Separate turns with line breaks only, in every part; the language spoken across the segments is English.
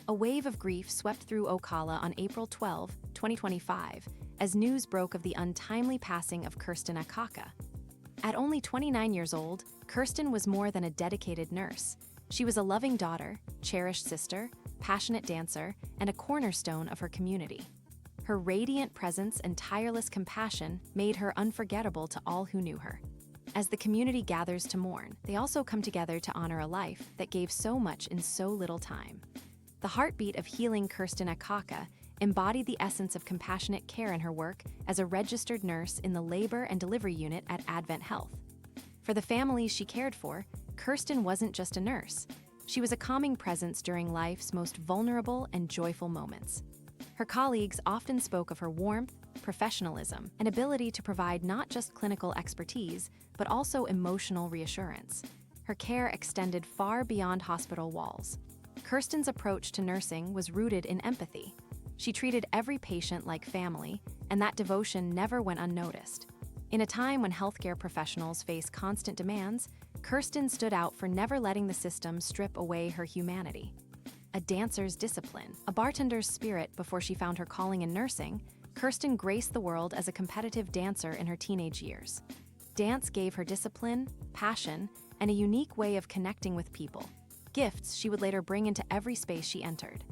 A wave of grief swept through Ocala on April 12, 2025, as news broke of the untimely passing of Kerstin Akaka. At only 29 years old, Kerstin was more than a dedicated nurse. She was a loving daughter, cherished sister, passionate dancer, and a cornerstone of her community. Her radiant presence and tireless compassion made her unforgettable to all who knew her. As the community gathers to mourn, they also come together to honor a life that gave so much in so little time. The heartbeat of healing Kerstin Akaka embodied the essence of compassionate care in her work as a registered nurse in the labor and delivery unit at Advent Health. For the families she cared for, Kerstin wasn't just a nurse. She was a calming presence during life's most vulnerable and joyful moments. Her colleagues often spoke of her warmth, professionalism, and ability to provide not just clinical expertise, but also emotional reassurance. Her care extended far beyond hospital walls. Kerstin's approach to nursing was rooted in empathy. She treated every patient like family, and that devotion never went unnoticed. In a time when healthcare professionals face constant demands, Kerstin stood out for never letting the system strip away her humanity. A dancer's discipline, a bartender's spirit before she found her calling in nursing, Kerstin graced the world as a competitive dancer in her teenage years. Dance gave her discipline, passion, and a unique way of connecting with people, gifts she would later bring into every space she entered.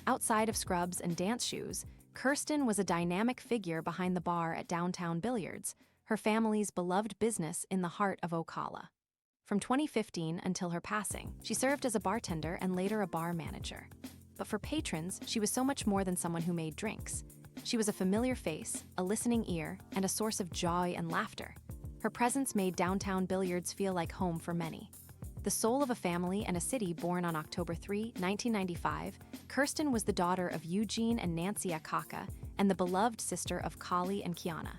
Outside of scrubs and dance shoes, Kerstin was a dynamic figure behind the bar at Downtown Billiards, her family's beloved business in the heart of Ocala. From 2015 until her passing, she served as a bartender and later a bar manager. But for patrons, she was so much more than someone who made drinks. She was a familiar face, a listening ear, and a source of joy and laughter. Her presence made Downtown Billiards feel like home for many. The soul of a family and a city born on October 3, 1995, Kerstin was the daughter of Eugene and Nancy Akaka and the beloved sister of Kali and Kiana.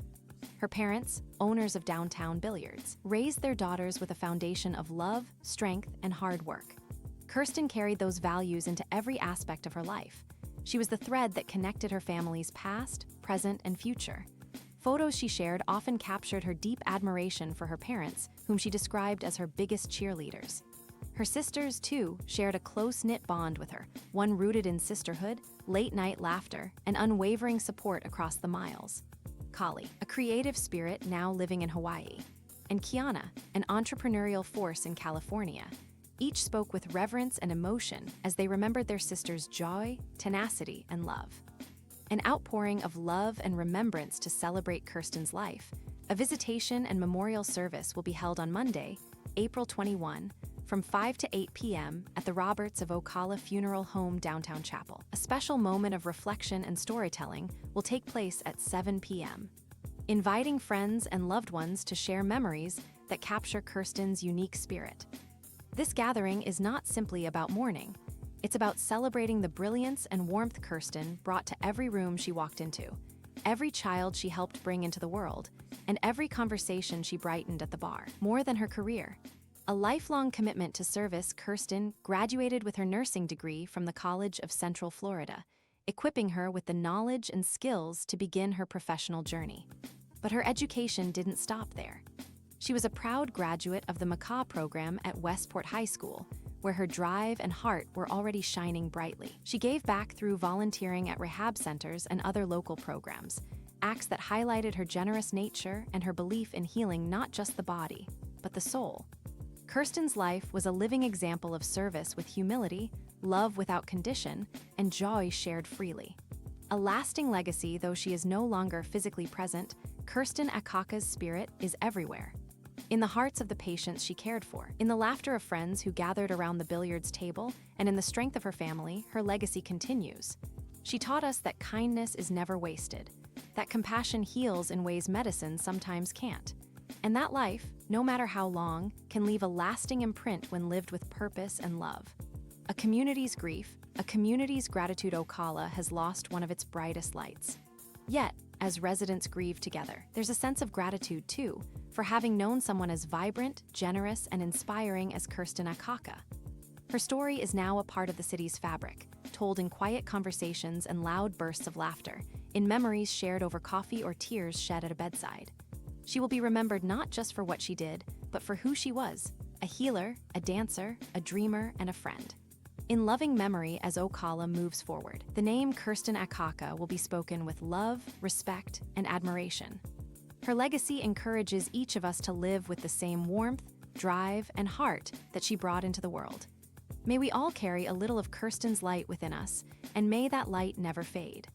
Her parents, owners of Downtown Billiards, raised their daughters with a foundation of love, strength, and hard work. Kerstin carried those values into every aspect of her life. She was the thread that connected her family's past, present, and future. Photos she shared often captured her deep admiration for her parents, whom she described as her biggest cheerleaders. Her sisters, too, shared a close-knit bond with her, one rooted in sisterhood, late-night laughter, and unwavering support across the miles. Kali, a creative spirit now living in Hawaii, and Kiana, an entrepreneurial force in California, each spoke with reverence and emotion as they remembered their sister's joy, tenacity, and love. An outpouring of love and remembrance to celebrate Kerstin's life, a visitation and memorial service will be held on Monday, April 21, from 5 to 8 p.m. at the Roberts of Ocala Funeral Home Downtown Chapel. A special moment of reflection and storytelling will take place at 7 p.m., inviting friends and loved ones to share memories that capture Kerstin's unique spirit. This gathering is not simply about mourning. It's about celebrating the brilliance and warmth Kerstin brought to every room she walked into, every child she helped bring into the world, and every conversation she brightened at the bar. More than her career, a lifelong commitment to service, Kerstin graduated with her nursing degree from the College of Central Florida, equipping her with the knowledge and skills to begin her professional journey. But her education didn't stop there. She was a proud graduate of the MCA program at Westport High School, where her drive and heart were already shining brightly. She gave back through volunteering at rehab centers and other local programs, acts that highlighted her generous nature and her belief in healing not just the body, but the soul. Kerstin's life was a living example of service with humility, love without condition, and joy shared freely. A lasting legacy, though she is no longer physically present, Kerstin Akaka's spirit is everywhere. In the hearts of the patients she cared for, in the laughter of friends who gathered around the billiards table, and in the strength of her family, her legacy continues. She taught us that kindness is never wasted, that compassion heals in ways medicine sometimes can't, and that life, no matter how long, can leave a lasting imprint when lived with purpose and love. A community's grief, a community's gratitude. Ocala has lost one of its brightest lights. Yet, as residents grieve together, there's a sense of gratitude, too, for having known someone as vibrant, generous, and inspiring as Kerstin Akaka. Her story is now a part of the city's fabric, told in quiet conversations and loud bursts of laughter, in memories shared over coffee or tears shed at a bedside. She will be remembered not just for what she did, but for who she was: a healer, a dancer, a dreamer, and a friend. In loving memory as Ocala moves forward, the name Kerstin Akaka will be spoken with love, respect, and admiration. Her legacy encourages each of us to live with the same warmth, drive, and heart that she brought into the world. May we all carry a little of Kerstin's light within us, and may that light never fade.